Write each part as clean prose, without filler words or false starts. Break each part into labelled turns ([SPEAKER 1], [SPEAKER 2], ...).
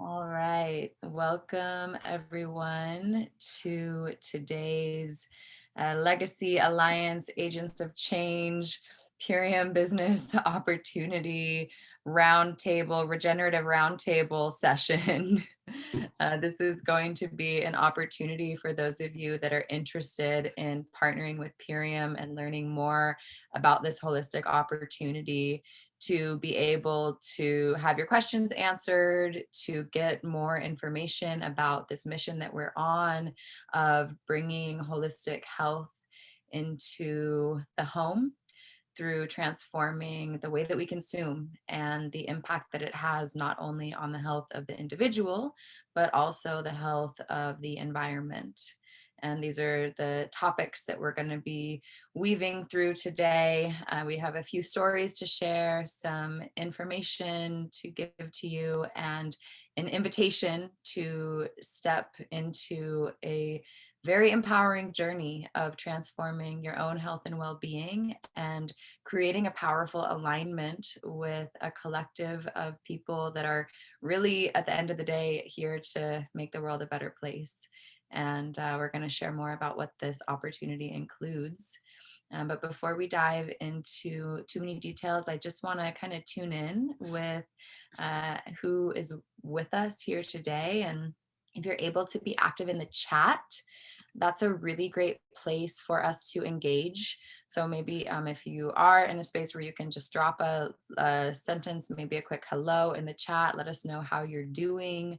[SPEAKER 1] All right. Welcome, everyone, to today's Legacy Alliance Agents of Change Purium Business Opportunity Roundtable, Regenerative Roundtable session. This is going to be an opportunity for those of you that are interested in partnering with Purium and learning more about this holistic opportunity to be able to have your questions answered, to get more information about this mission that we're on of bringing holistic health into the home through transforming the way that we consume and the impact that it has not only on the health of the individual, but also the health of the environment. And these are the topics that we're going to be weaving through today. We have a few stories to share, some information to give to you, and an invitation to step into a very empowering journey of transforming your own health and well-being and creating a powerful alignment with a collective of people that are really, at the end of the day, here to make the world a better place. And we're going to share more about what this opportunity includes. But before we dive into too many details, I just want to kind of tune in with who is with us here today. And if you're able to be active in the chat, that's a really great place for us to engage. So maybe if you are in a space where you can just drop a sentence, maybe a quick hello in the chat, let us know how you're doing.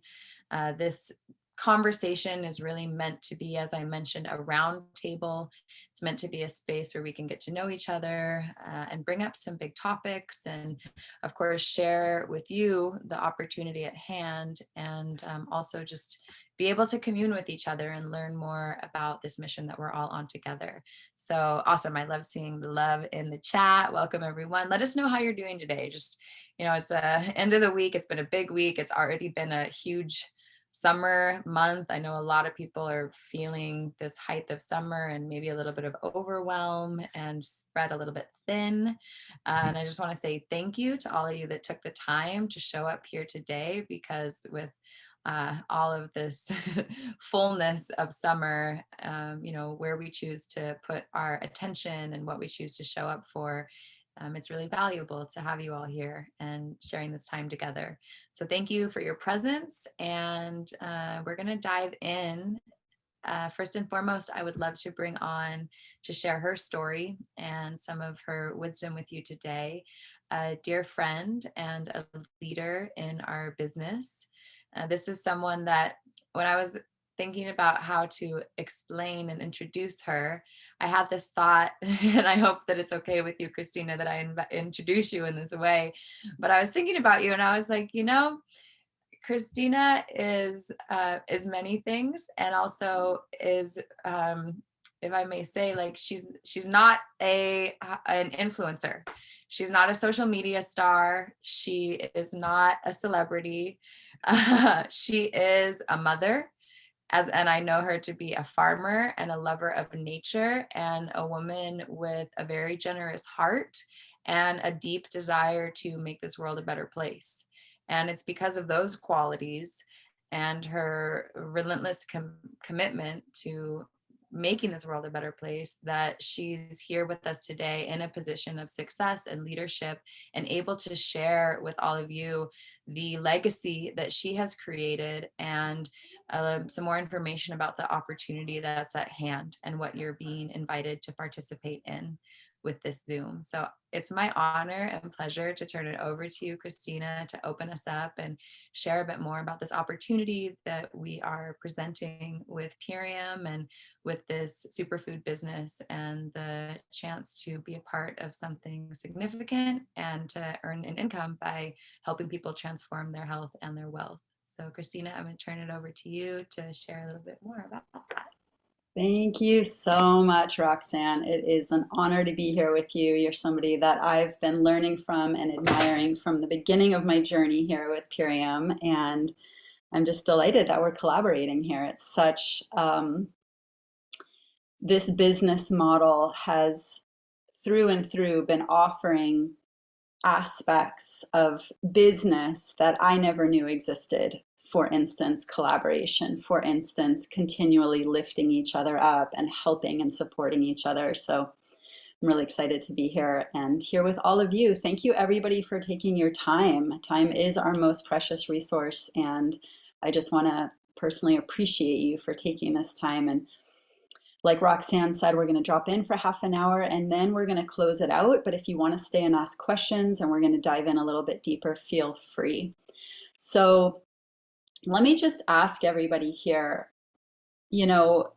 [SPEAKER 1] This conversation is really meant to be, as I mentioned, a round table. It's meant to be a space where we can get to know each other and bring up some big topics, and of course share with you the opportunity at hand, and also just be able to commune with each other and learn more about this mission that we're all on together. So awesome. I love seeing the love in the chat. Welcome, everyone. Let us know how you're doing today. Just, it's end of the week. It's been a big week. It's already been a huge summer month. I know a lot of people are feeling this height of summer and maybe a little bit of overwhelm and spread a little bit thin. And I just want to say thank you to all of you that took the time to show up here today, because with all of this fullness of summer, where we choose to put our attention and what we choose to show up for, it's really valuable to have you all here and sharing this time together. So thank you for your presence, and we're going to dive in. First and foremost, I would love to bring on to share her story and some of her wisdom with you today, a dear friend and a leader in our business. This is someone that, when I was thinking about how to explain and introduce her, I had this thought, and I hope that it's okay with you, Christina, that I introduce you in this way. But I was thinking about you, and I was like, Christina is many things, and also is, if I may say, like she's not an influencer. She's not a social media star. She is not a celebrity. She is a mother, and I know her to be a farmer and a lover of nature, and a woman with a very generous heart and a deep desire to make this world a better place. And it's because of those qualities and her relentless commitment to making this world a better place that she's here with us today in a position of success and leadership, and able to share with all of you the legacy that she has created, and some more information about the opportunity that's at hand and what you're being invited to participate in with this Zoom. So it's my honor and pleasure to turn it over to you, Christina, to open us up and share a bit more about this opportunity that we are presenting with Purium and with this superfood business, and the chance to be a part of something significant and to earn an income by helping people transform their health and their wealth. So Christina, I'm going to turn it over to you to share a little bit more about that.
[SPEAKER 2] Thank you so much, Roxanne. It is an honor to be here with you. You're somebody that I've been learning from and admiring from the beginning of my journey here with Purium, and I'm just delighted that we're collaborating here. It's such, this business model has through and through been offering aspects of business that I never knew existed for instance, collaboration, for instance, continually lifting each other up and helping and supporting each other. So I'm really excited to be here and here with all of you. Thank you, everybody, for taking your time. Time is our most precious resource, and I just want to personally appreciate you for taking this time. And like Roxanne said, we're going to drop in for half an hour and then we're going to close it out. But if you want to stay and ask questions and we're going to dive in a little bit deeper, feel free. So let me just ask everybody here, you know,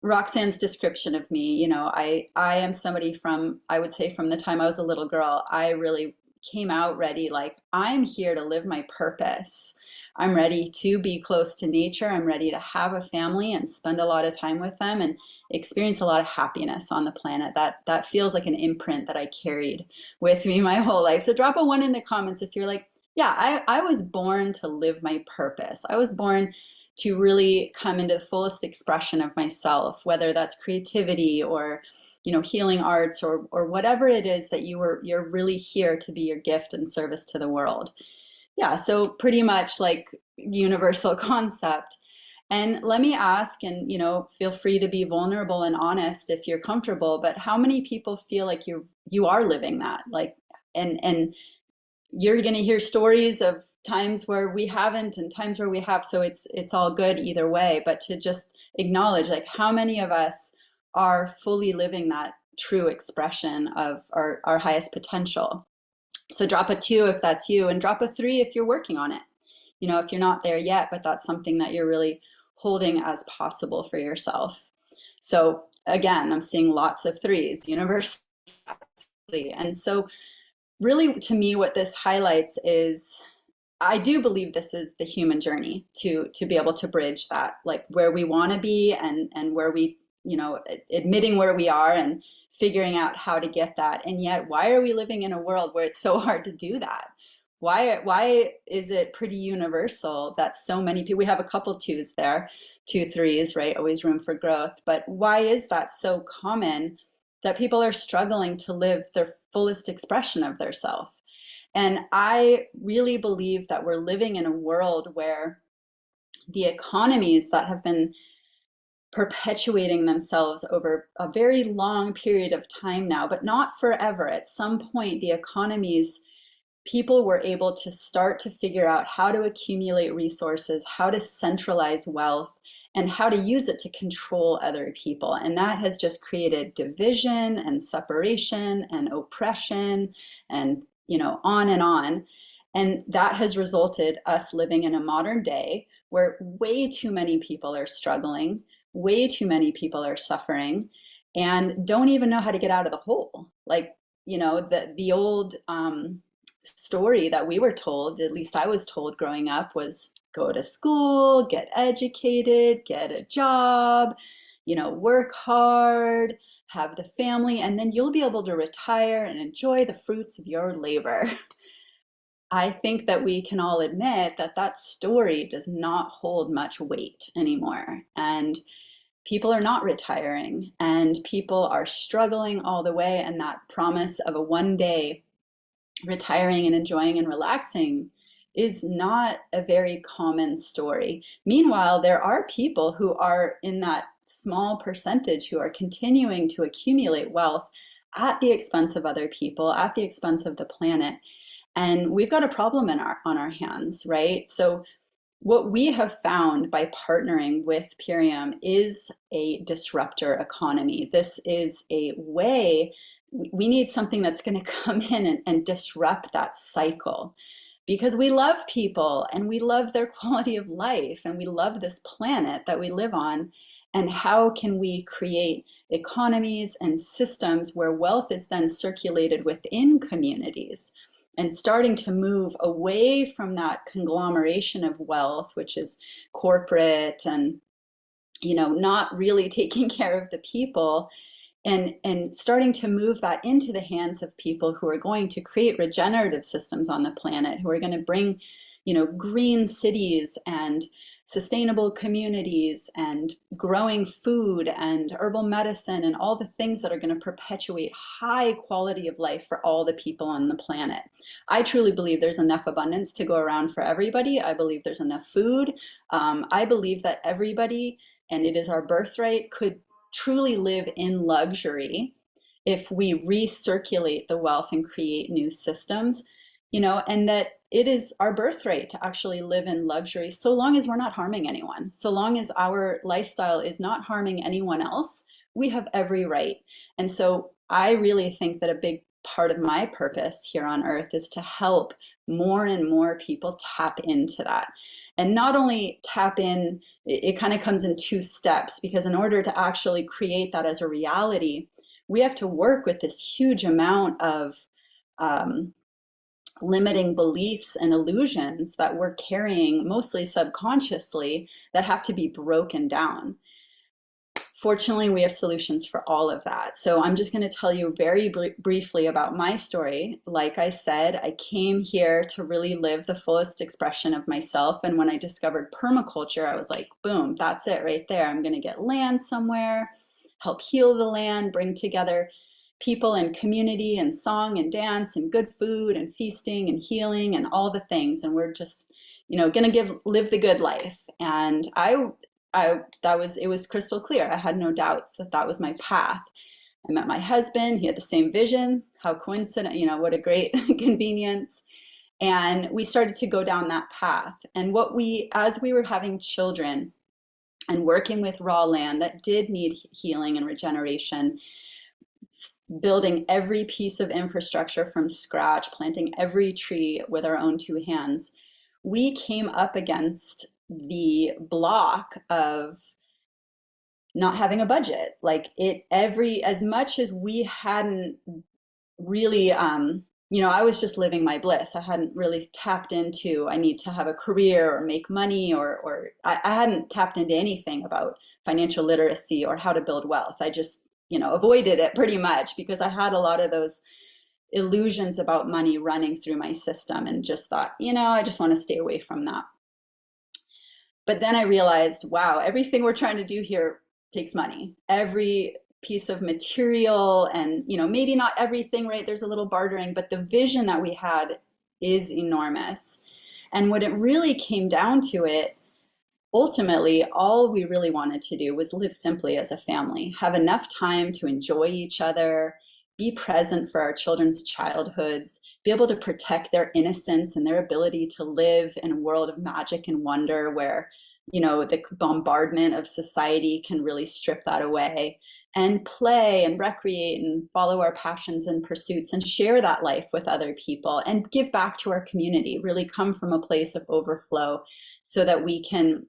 [SPEAKER 2] Roxanne's description of me, I am somebody from, I would say from the time I was a little girl, I really came out ready, like I'm here to live my purpose. I'm ready to be close to nature. I'm ready to have a family and spend a lot of time with them and experience a lot of happiness on the planet. That feels like an imprint that I carried with me my whole life. So drop a 1 in the comments if you're like, yeah, I was born to live my purpose. I was born to really come into the fullest expression of myself, whether that's creativity or healing arts or whatever it is that you're really here to be your gift and service to the world. Yeah, so pretty much like universal concept. And let me ask, and feel free to be vulnerable and honest if you're comfortable, but how many people feel like you are living that? Like, and you're going to hear stories of times where we haven't and times where we have, so it's all good either way. But to just acknowledge, like, how many of us are fully living that true expression of our highest potential? So drop a 2 if that's you, and drop a 3 if you're working on it. If you're not there yet, but that's something that you're really holding as possible for yourself. So again, I'm seeing lots of 3s universally. And so really, to me, what this highlights is I do believe this is the human journey to be able to bridge that, like where we want to be and where we, admitting where we are and figuring out how to get that. And yet, why are we living in a world where it's so hard to do that? Why is it pretty universal that so many people, we have a couple 2s there, 2 3s, right? Always room for growth. But why is that so common that people are struggling to live their fullest expression of their self? And I really believe that we're living in a world where the economies that have been perpetuating themselves over a very long period of time now, but not forever. At some point, the economies, people were able to start to figure out how to accumulate resources, how to centralize wealth, and how to use it to control other people. And that has just created division and separation and oppression and, on and on. And that has resulted us living in a modern day where way too many people are struggling, way too many people are suffering, and don't even know how to get out of the hole. Like, the old story that we were told, at least I was told growing up, was go to school, get educated, get a job, work hard, have the family, and then you'll be able to retire and enjoy the fruits of your labor. I think that we can all admit that that story does not hold much weight anymore. And people are not retiring and people are struggling all the way. And that promise of a one day retiring and enjoying and relaxing is not a very common story. Meanwhile, there are people who are in that small percentage who are continuing to accumulate wealth at the expense of other people, at the expense of the planet. And we've got a problem on our hands, right? So what we have found by partnering with Purium is a disruptor economy. This is a way, we need something that's going to come in and disrupt that cycle, because we love people and we love their quality of life and we love this planet that we live on. And how can we create economies and systems where wealth is then circulated within communities? And starting to move away from that conglomeration of wealth, which is corporate and, not really taking care of the people, and starting to move that into the hands of people who are going to create regenerative systems on the planet, who are going to bring, green cities and sustainable communities and growing food and herbal medicine and all the things that are going to perpetuate high quality of life for all the people on the planet. I truly believe there's enough abundance to go around for everybody. I believe there's enough food. I believe that everybody, and it is our birthright, could truly live in luxury if we recirculate the wealth and create new systems, and that it is our birthright to actually live in luxury so long as we're not harming anyone. So long as our lifestyle is not harming anyone else, we have every right. And so I really think that a big part of my purpose here on earth is to help more and more people tap into that. And not only tap in, it kind of comes in two steps, because in order to actually create that as a reality, we have to work with this huge amount of limiting beliefs and illusions that we're carrying mostly subconsciously that have to be broken down. Fortunately, we have solutions for all of that. So I'm just going to tell you very briefly about my story. Like I said, I came here to really live the fullest expression of myself. And when I discovered permaculture, I was like, boom, that's it right there. I'm going to get land somewhere, help heal the land, bring together people and community and song and dance and good food and feasting and healing and all the things. And we're just, going to live the good life. And it was crystal clear. I had no doubts that that was my path. I met my husband. He had the same vision. How coincident, what a great convenience. And we started to go down that path. And as we were having children and working with raw land that did need healing and regeneration, building every piece of infrastructure from scratch, planting every tree with our own two hands, we came up against the block of not having a budget. Like as much as we hadn't really, I was just living my bliss. I hadn't really tapped into, I need to have a career or make money, or I hadn't tapped into anything about financial literacy or how to build wealth. I just, avoided it pretty much because I had a lot of those illusions about money running through my system and just thought, I just want to stay away from that. But then I realized, wow, everything we're trying to do here takes money. Every piece of material and, maybe not everything, right? There's a little bartering, but the vision that we had is enormous. And when it really came down to it, ultimately, all we really wanted to do was live simply as a family, have enough time to enjoy each other, be present for our children's childhoods, be able to protect their innocence and their ability to live in a world of magic and wonder where, the bombardment of society can really strip that away, and play and recreate and follow our passions and pursuits and share that life with other people and give back to our community, really come from a place of overflow so that we can,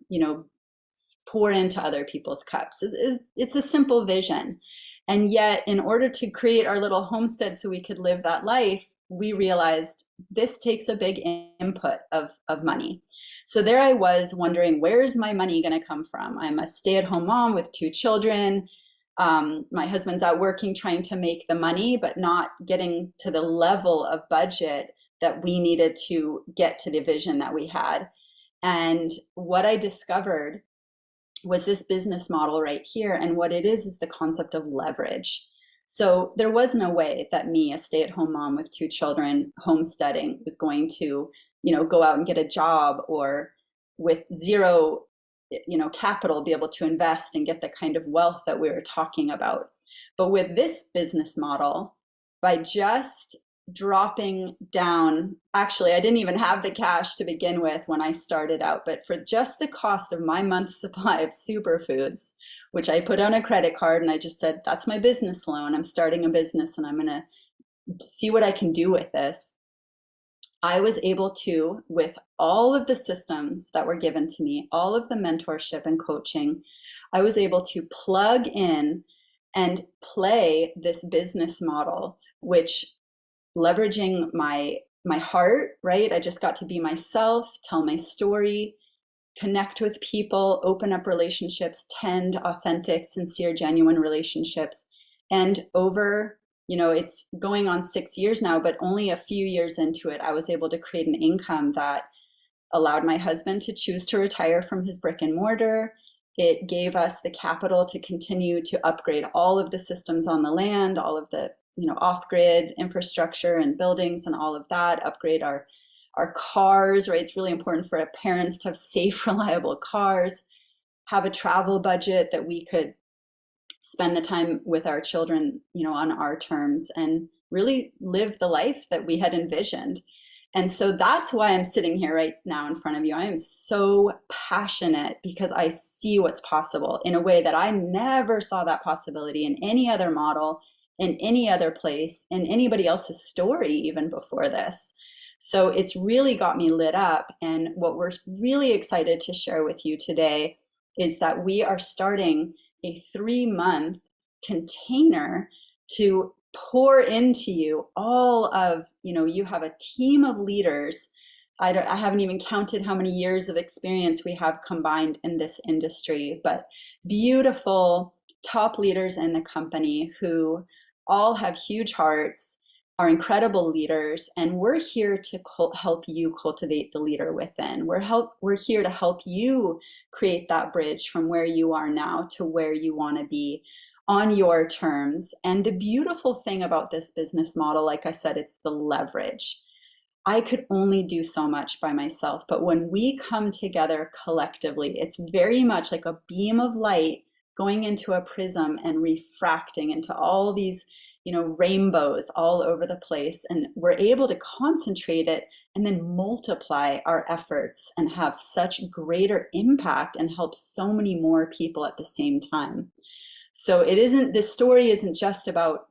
[SPEAKER 2] pour into other people's cups. It's a simple vision. And yet, in order to create our little homestead so we could live that life, we realized this takes a big input of money. So there I was wondering, where's my money going to come from? I'm a stay-at-home mom with two children. My husband's out working, trying to make the money, but not getting to the level of budget that we needed to get to the vision that we had. And what I discovered was this business model right here. And what it is the concept of leverage. So there was no way that me, a stay-at-home mom with two children, homesteading, was going to, go out and get a job or with zero, capital, be able to invest and get the kind of wealth that we were talking about. But with this business model, by just dropping down, actually, I didn't even have the cash to begin with when I started out, but for just the cost of my month's supply of Superfoods, which I put on a credit card and I just said, that's my business loan. I'm starting a business and I'm going to see what I can do with this. I was able to, with all of the systems that were given to me, all of the mentorship and coaching, I was able to plug in and play this business model, which leveraging my heart, right? I just got to be myself, tell my story, connect with people, open up relationships, tend authentic, sincere, genuine relationships. And over, it's going on 6 years now, but only a few years into it, I was able to create an income that allowed my husband to choose to retire from his brick and mortar. It gave us the capital to continue to upgrade all of the systems on the land, all of the off-grid infrastructure and buildings and all of that, upgrade our cars, right? It's really important for our parents to have safe, reliable cars, have a travel budget that we could spend the time with our children, on our terms, and really live the life that we had envisioned. And so that's why I'm sitting here right now in front of you. I am so passionate because I see what's possible in a way that I never saw that possibility in any other model, in any other place, in anybody else's story, even before this. So it's really got me lit up. And what we're really excited to share with you today is that we are starting a 3-month container to pour into you all of, you have a team of leaders. I haven't even counted how many years of experience we have combined in this industry, but beautiful top leaders in the company who all have huge hearts, are incredible leaders, and we're here to help you cultivate the leader within. We're here to help you create that bridge from where you are now to where you want to be on your terms. And the beautiful thing about this business model, like I said, it's the leverage. I could only do so much by myself, but when we come together collectively, it's very much like a beam of light going into a prism and refracting into all these rainbows all over the place, and we're able to concentrate it and then multiply our efforts and have such greater impact and help so many more people at the same time. So this story isn't just about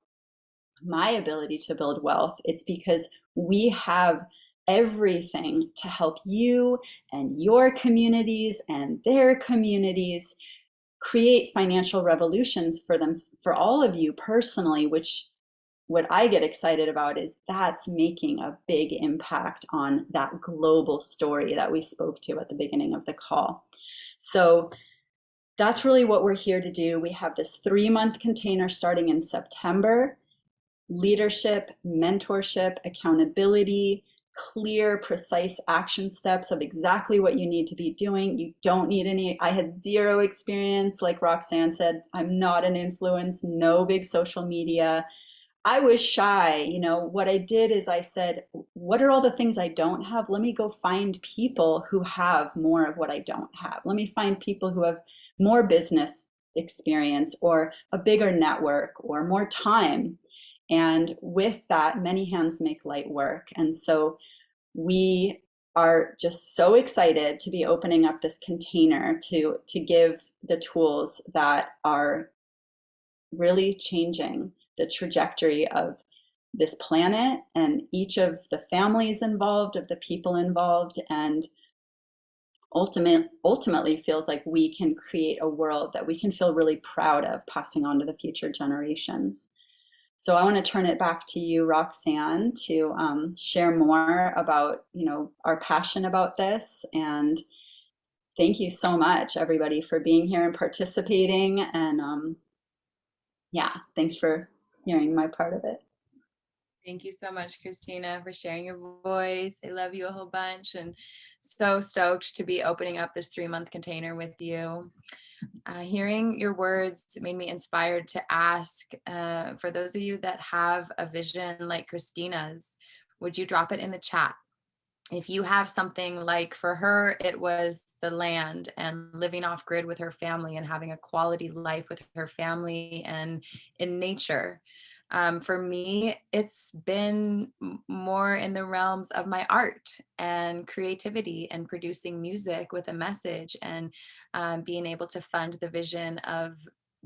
[SPEAKER 2] my ability to build wealth. It's because we have everything to help you and your communities and their communities create financial revolutions for them, for all of you personally, which what I get excited about is that's making a big impact on that global story that we spoke to at the beginning of the call. So that's really what we're here to do. We have this 3-month container starting in September. Leadership, mentorship, accountability, clear, precise action steps of exactly what you need to be doing. You don't need I had zero experience, like Roxanne said. I'm not an influence, no big social media. I was shy. What I did is I said, what are all the things I don't have? Let me go find people who have more of what I don't have. Let me find people who have more business experience or a bigger network or more time. And with that, many hands make light work. And so we are just so excited to be opening up this container to give the tools that are really changing the trajectory of this planet and each of the families involved, of the people involved, and ultimately feels like we can create a world that we can feel really proud of passing on to the future generations. So I want to turn it back to you, Roxanne, to share more about, our passion about this. And thank you so much, everybody, for being here and participating. And yeah, thanks for hearing my part of it.
[SPEAKER 1] Thank you so much, Christina, for sharing your voice. I love you a whole bunch and so stoked to be opening up this 3-month container with you. Hearing your words made me inspired to ask, for those of you that have a vision like Christina's, would you drop it in the chat? If you have something like, for her, it was the land and living off grid with her family and having a quality life with her family and in nature. For me, it's been more in the realms of my art and creativity and producing music with a message and being able to fund the vision of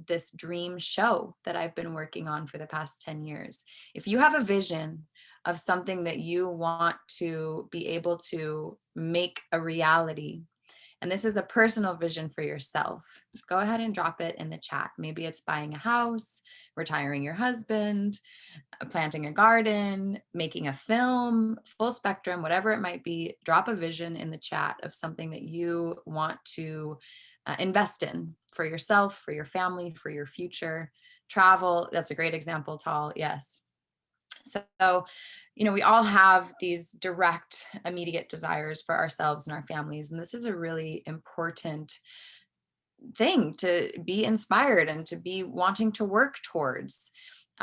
[SPEAKER 1] this dream show that I've been working on for the past 10 years. If you have a vision of something that you want to be able to make a reality, and this is a personal vision for yourself, go ahead and drop it in the chat. Maybe it's buying a house, retiring your husband, planting a garden, making a film, full spectrum, whatever it might be. Drop a vision in the chat of something that you want to invest in for yourself, for your family, for your future. Travel, that's a great example, Tal. Yes. So, we all have these direct, immediate desires for ourselves and our families. And this is a really important thing to be inspired and to be wanting to work towards.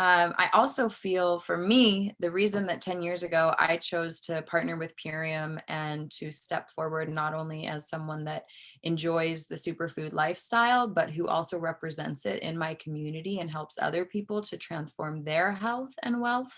[SPEAKER 1] I also feel, for me, the reason that 10 years ago I chose to partner with Purium and to step forward not only as someone that enjoys the superfood lifestyle, but who also represents it in my community and helps other people to transform their health and wealth.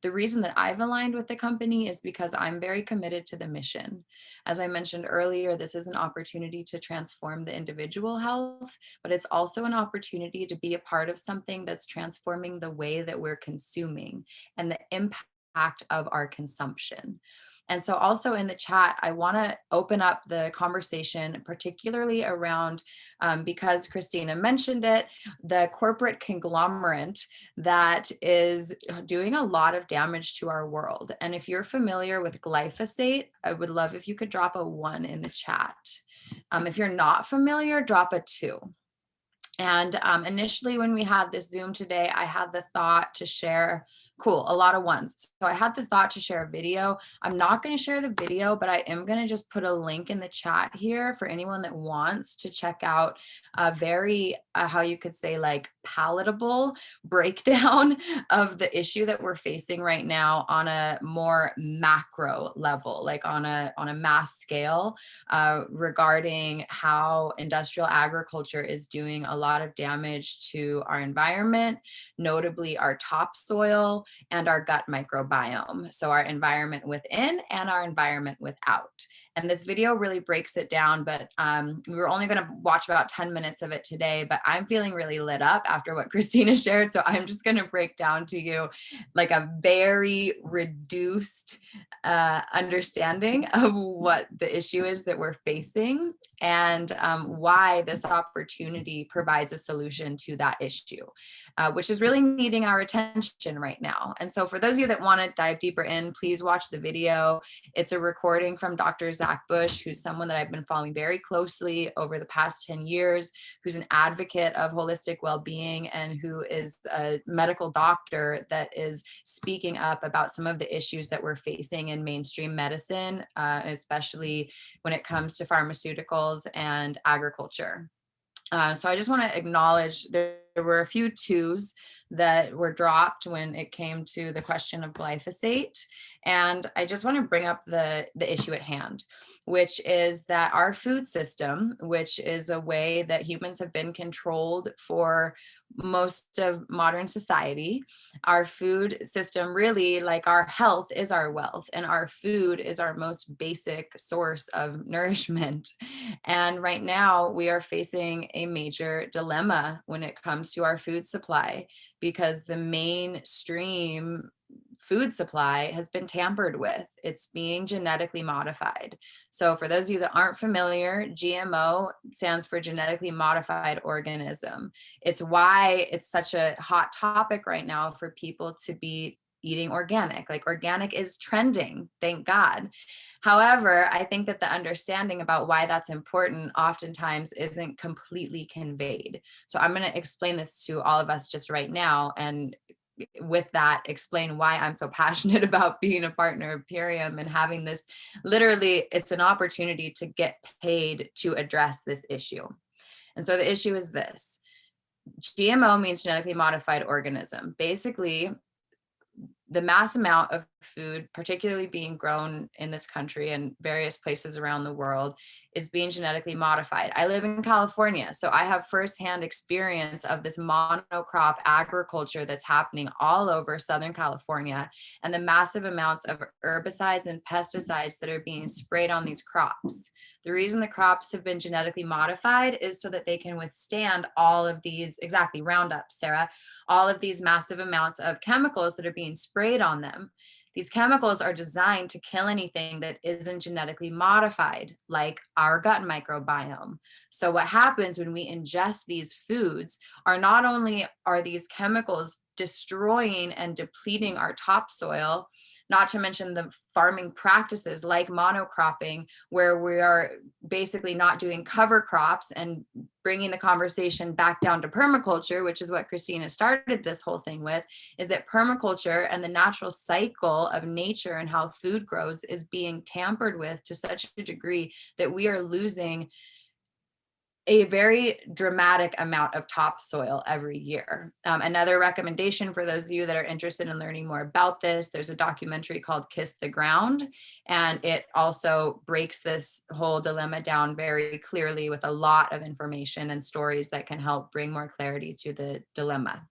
[SPEAKER 1] The reason that I've aligned with the company is because I'm very committed to the mission. As I mentioned earlier, this is an opportunity to transform the individual health, but it's also an opportunity to be a part of something that's transforming the way that we're consuming and the impact of our consumption. And so, also in the chat, I want to open up the conversation, particularly around, because Christina mentioned it, the corporate conglomerate that is doing a lot of damage to our world. And if you're familiar with glyphosate, I would love if you could drop a 1 in the chat. If you're not familiar, drop a 2. And initially, when we had this Zoom today, I had the thought to share, cool, a lot of ones. So I had the thought to share a video. I'm not going to share the video, but I am going to just put a link in the chat here for anyone that wants to check out a very, how you could say, like, palatable breakdown of the issue that we're facing right now on a more macro level, like on a mass scale, regarding how industrial agriculture is doing a lot of damage to our environment, notably our topsoil and our gut microbiome. So our environment within and our environment without. And this video really breaks it down, but we were only going to watch about 10 minutes of it today, but I'm feeling really lit up after what Christina shared. So I'm just going to break down to you like a very reduced understanding of what the issue is that we're facing, and why this opportunity provides a solution to that issue, which is really needing our attention right now. And so for those of you that want to dive deeper in, please watch the video. It's a recording from Dr. Zach Bush, who's someone that I've been following very closely over the past 10 years, who's an advocate of holistic well-being and who is a medical doctor that is speaking up about some of the issues that we're facing in mainstream medicine, especially when it comes to pharmaceuticals and agriculture. So I just want to acknowledge there were a few twos that were dropped when it came to the question of glyphosate. And I just want to bring up the issue at hand, which is that our food system, which is a way that humans have been controlled for most of modern society, our food system, really, like our health, is our wealth, and our food is our most basic source of nourishment. And right now, we are facing a major dilemma when it comes to our food supply, because the mainstream food supply has been tampered with. It's being genetically modified. So for those of you that aren't familiar, GMO stands for genetically modified organism. It's why it's such a hot topic right now for people to be eating organic. Like, organic is trending, thank God. However, I think that the understanding about why that's important oftentimes isn't completely conveyed. So I'm going to explain this to all of us just right now, and with that, explain why I'm so passionate about being a partner of Purium and having this, literally, it's an opportunity to get paid to address this issue. And so the issue is this: GMO means genetically modified organism. Basically, the mass amount of food, particularly being grown in this country and various places around the world, is being genetically modified. I live in California, so I have firsthand experience of this monocrop agriculture that's happening all over Southern California, and the massive amounts of herbicides and pesticides that are being sprayed on these crops. The reason the crops have been genetically modified is so that they can withstand all of these, exactly, Roundup, Sarah, all of these massive amounts of chemicals that are being sprayed on them. These chemicals are designed to kill anything that isn't genetically modified, like our gut microbiome. So what happens when we ingest these foods are, not only are these chemicals destroying and depleting our topsoil, not to mention the farming practices like monocropping, where we are basically not doing cover crops and bringing the conversation back down to permaculture, which is what Christina started this whole thing with, is that permaculture and the natural cycle of nature and how food grows is being tampered with to such a degree that we are losing a very dramatic amount of topsoil every year. Another recommendation for those of you that are interested in learning more about this, there's a documentary called Kiss the Ground, and it also breaks this whole dilemma down very clearly with a lot of information and stories that can help bring more clarity to the dilemma.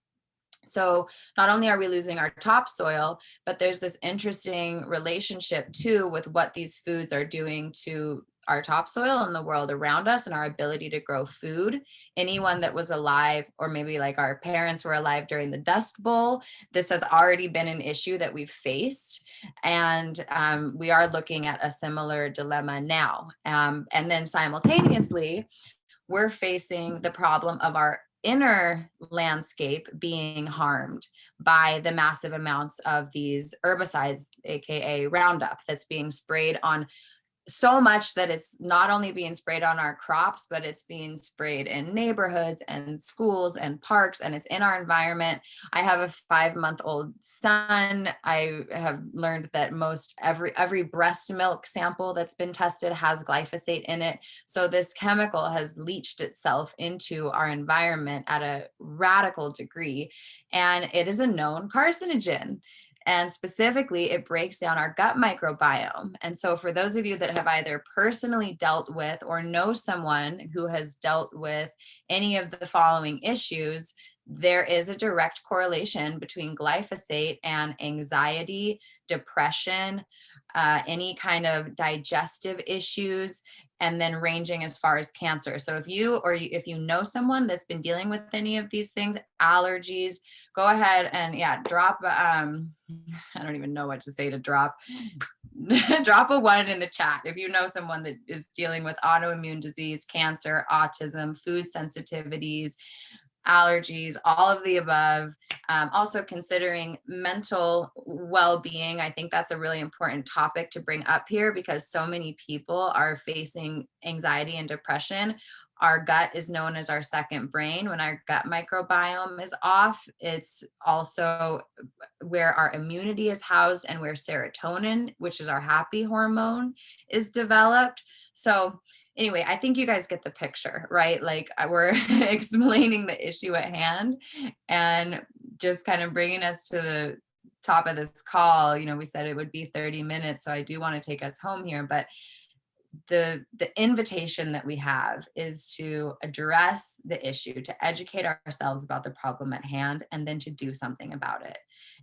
[SPEAKER 1] So not only are we losing our topsoil, but there's this interesting relationship too with what these foods are doing to our topsoil and the world around us and our ability to grow food. Anyone that was alive, or maybe like our parents were alive during the Dust Bowl, this has already been an issue that we've faced. And we are looking at a similar dilemma now. And then simultaneously, we're facing the problem of our inner landscape being harmed by the massive amounts of these herbicides, aka Roundup, that's being sprayed on so much that it's not only being sprayed on our crops, but it's being sprayed in neighborhoods and schools and parks, and it's in our environment. I have a 5-month-old son. I have learned that most every breast milk sample that's been tested has glyphosate in it. So this chemical has leached itself into our environment at a radical degree, and it is a known carcinogen. And specifically, it breaks down our gut microbiome. And so, for those of you that have either personally dealt with or know someone who has dealt with any of the following issues, there is a direct correlation between glyphosate and anxiety, depression, any kind of digestive issues, and then ranging as far as cancer. So if you know someone that's been dealing with any of these things, allergies, go ahead and drop I don't even know what to say to drop drop a 1 in the chat if you know someone that is dealing with autoimmune disease, cancer, autism, food sensitivities, allergies, all of the above. Also considering mental well-being. I think that's a really important topic to bring up here because so many people are facing anxiety and depression. Our gut is known as our second brain. When our gut microbiome is off, it's also where our immunity is housed and where serotonin, which is our happy hormone, is developed. So anyway, I think you guys get the picture, right? Like we're explaining the issue at hand and just kind of bringing us to the top of this call. We said it would be 30 minutes, so I do want to take us home here, but the invitation that we have is to address the issue, to educate ourselves about the problem at hand, and then to do something about it.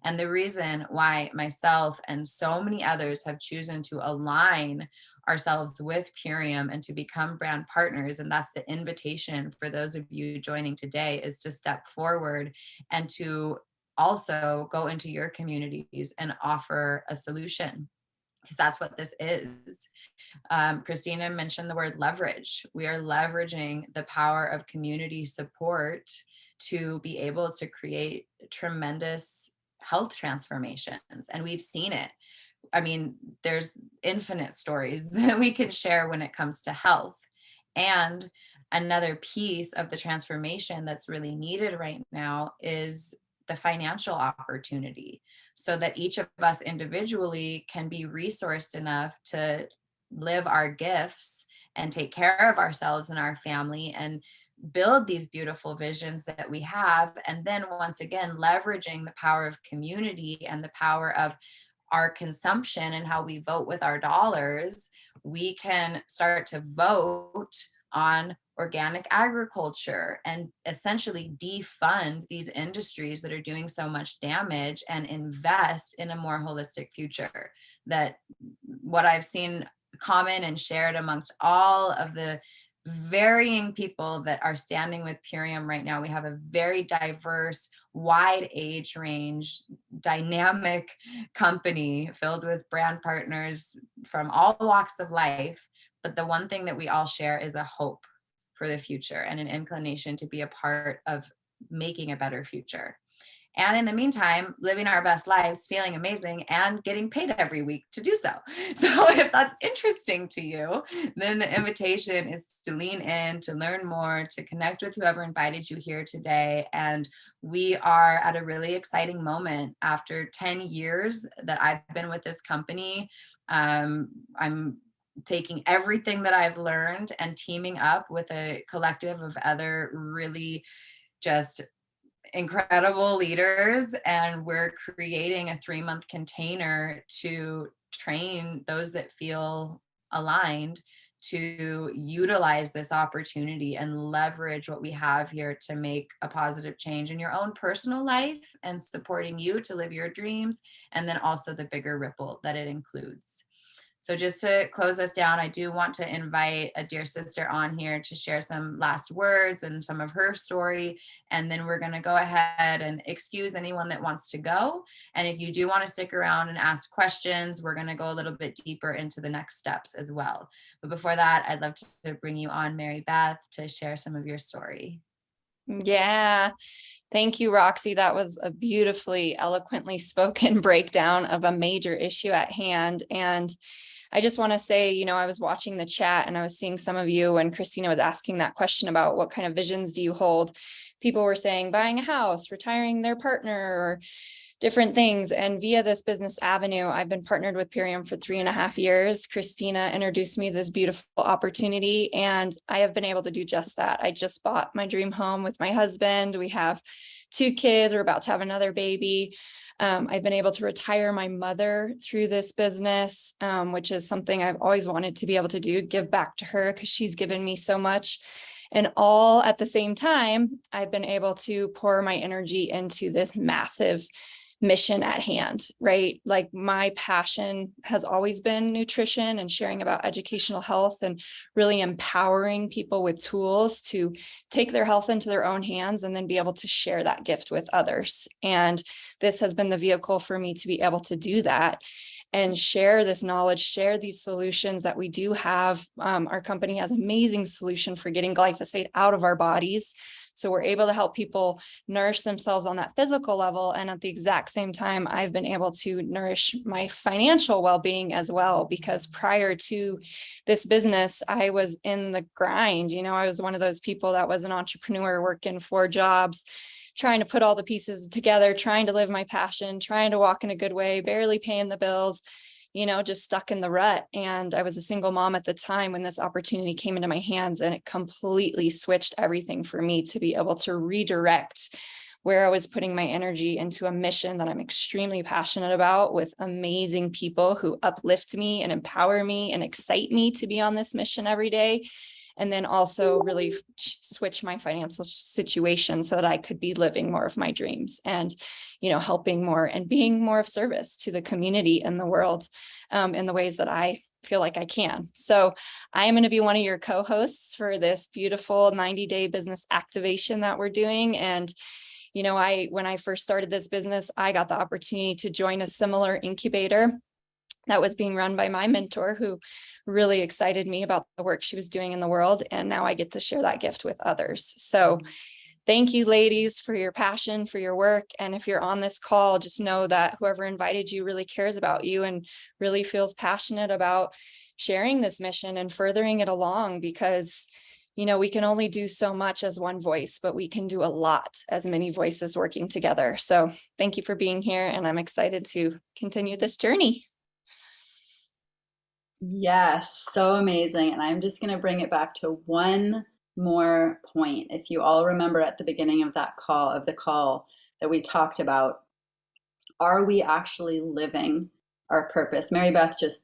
[SPEAKER 1] And the reason why myself and so many others have chosen to align ourselves with Purium and to become brand partners, and that's the invitation for those of you joining today, is to step forward and to also go into your communities and offer a solution, because that's what this is. Christina mentioned the word leverage. We are leveraging the power of community support to be able to create tremendous health transformations. And we've seen it. I mean, there's infinite stories that we can share when it comes to health. And another piece of the transformation that's really needed right now is the financial opportunity, so that each of us individually can be resourced enough to live our gifts and take care of ourselves and our family and build these beautiful visions that we have. And then once again, leveraging the power of community and the power of our consumption and how we vote with our dollars, we can start to vote on organic agriculture and essentially defund these industries that are doing so much damage and invest in a more holistic future. That what I've seen common and shared amongst all of the varying people that are standing with Purium right now, we have a very diverse, wide age range, dynamic company filled with brand partners from all walks of life. But the one thing that we all share is a hope for the future and an inclination to be a part of making a better future. And in the meantime, living our best lives, feeling amazing, and getting paid every week to do so. So if that's interesting to you, then the invitation is to lean in, to learn more, to connect with whoever invited you here today. And we are at a really exciting moment after 10 years that I've been with this company. I'm taking everything that I've learned and teaming up with a collective of other really just incredible leaders, and we're creating a 3-month container to train those that feel aligned to utilize this opportunity and leverage what we have here to make a positive change in your own personal life and supporting you to live your dreams, and then also the bigger ripple that it includes. So just to close us down, I do want to invite a dear sister on here to share some last words and some of her story. And then we're going to go ahead and excuse anyone that wants to go. And if you do want to stick around and ask questions, we're going to go a little bit deeper into the next steps as well. But before that, I'd love to bring you on, Mary Beth, to share some of your story.
[SPEAKER 3] Yeah. Thank you, Roxy. That was a beautifully, eloquently spoken breakdown of a major issue at hand. And I just want to say, I was watching the chat and I was seeing some of you, and Christina was asking that question about what kind of visions do you hold? People were saying buying a house, retiring their partner, or different things. And via this business avenue, I've been partnered with Purium for 3.5 years. Christina introduced me this beautiful opportunity, and I have been able to do just that. I just bought my dream home with my husband. We have 2 kids. We're about to have another baby. I've been able to retire my mother through this business, which is something I've always wanted to be able to do, give back to her because she's given me so much. And all at the same time, I've been able to pour my energy into this massive mission at hand, right? Like my passion has always been nutrition and sharing about educational health and really empowering people with tools to take their health into their own hands and then be able to share that gift with others. And this has been the vehicle for me to be able to do that and share this knowledge, share these solutions that we do have. Our company has an amazing solution for getting glyphosate out of our bodies. So we're able to help people nourish themselves on that physical level. And at the exact same time, I've been able to nourish my financial well-being as well, because prior to this business, I was in the grind. I was one of those people that was an entrepreneur working 4 jobs, trying to put all the pieces together, trying to live my passion, trying to walk in a good way, barely paying the bills, just stuck in the rut. And I was a single mom at the time when this opportunity came into my hands, and it completely switched everything for me to be able to redirect where I was putting my energy into a mission that I'm extremely passionate about, with amazing people who uplift me and empower me and excite me to be on this mission every day. And then also really switch my financial situation so that I could be living more of my dreams and, helping more and being more of service to the community and the world in the ways that I feel like I can. So I am going to be one of your co-hosts for this beautiful 90-day business activation that we're doing. And when I first started this business, I got the opportunity to join a similar incubator that was being run by my mentor, who really excited me about the work she was doing in the world. And now I get to share that gift with others. So thank you, ladies, for your passion, for your work. And if you're on this call, just know that whoever invited you really cares about you and really feels passionate about sharing this mission and furthering it along, because we can only do so much as one voice, but we can do a lot as many voices working together. So thank you for being here. And I'm excited to continue this journey.
[SPEAKER 2] Yes, so amazing. And I'm just going to bring it back to one more point. If you all remember at the beginning of the call that we talked about, are we actually living our purpose? Mary Beth just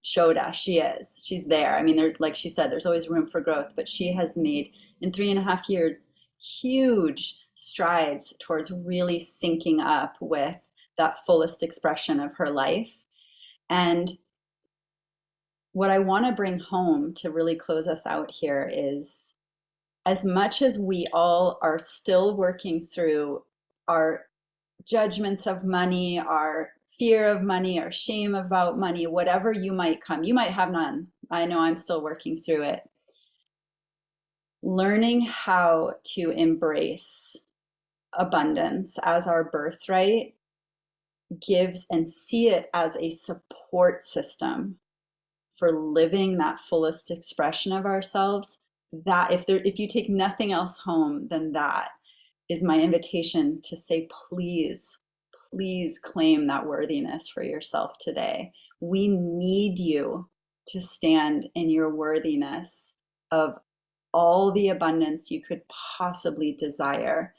[SPEAKER 2] showed us she's there. I mean, like she said, there's always room for growth, but she has made in 3.5 years huge strides towards really syncing up with that fullest expression of her life. And what I want to bring home to really close us out here is, as much as we all are still working through our judgments of money, our fear of money, our shame about money, whatever you might have none. I know I'm still working through it. Learning how to embrace abundance as our birthright gives, and see it as a support system for living that fullest expression of ourselves, that if you take nothing else home, then that is my invitation to say, please claim that worthiness for yourself today. We need you to stand in your worthiness of all the abundance you could possibly desire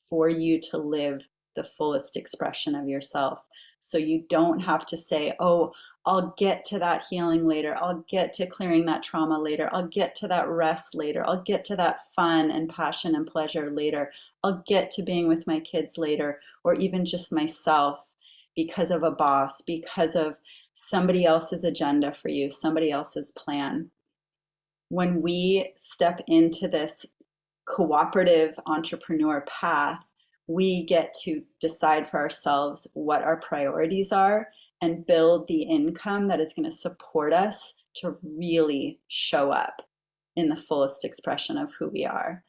[SPEAKER 2] for you to live the fullest expression of yourself. So you don't have to say, oh, I'll get to that healing later. I'll get to clearing that trauma later. I'll get to that rest later. I'll get to that fun and passion and pleasure later. I'll get to being with my kids later, or even just myself, because of a boss, because of somebody else's agenda for you, somebody else's plan. When we step into this cooperative entrepreneur path, we get to decide for ourselves what our priorities are and build the income that is going to support us to really show up in the fullest expression of who we are.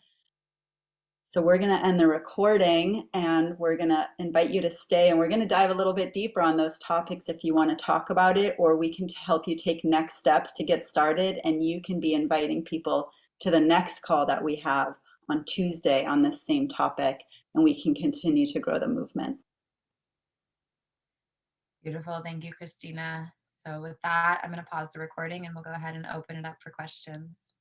[SPEAKER 2] So we're going to end the recording, and we're going to invite you to stay, and we're going to dive a little bit deeper on those topics if you want to talk about it, or we can help you take next steps to get started, and you can be inviting people to the next call that we have on Tuesday on this same topic, and we can continue to grow the movement.
[SPEAKER 1] Beautiful. Thank you, Christina. So with that, I'm going to pause the recording and we'll go ahead and open it up for questions.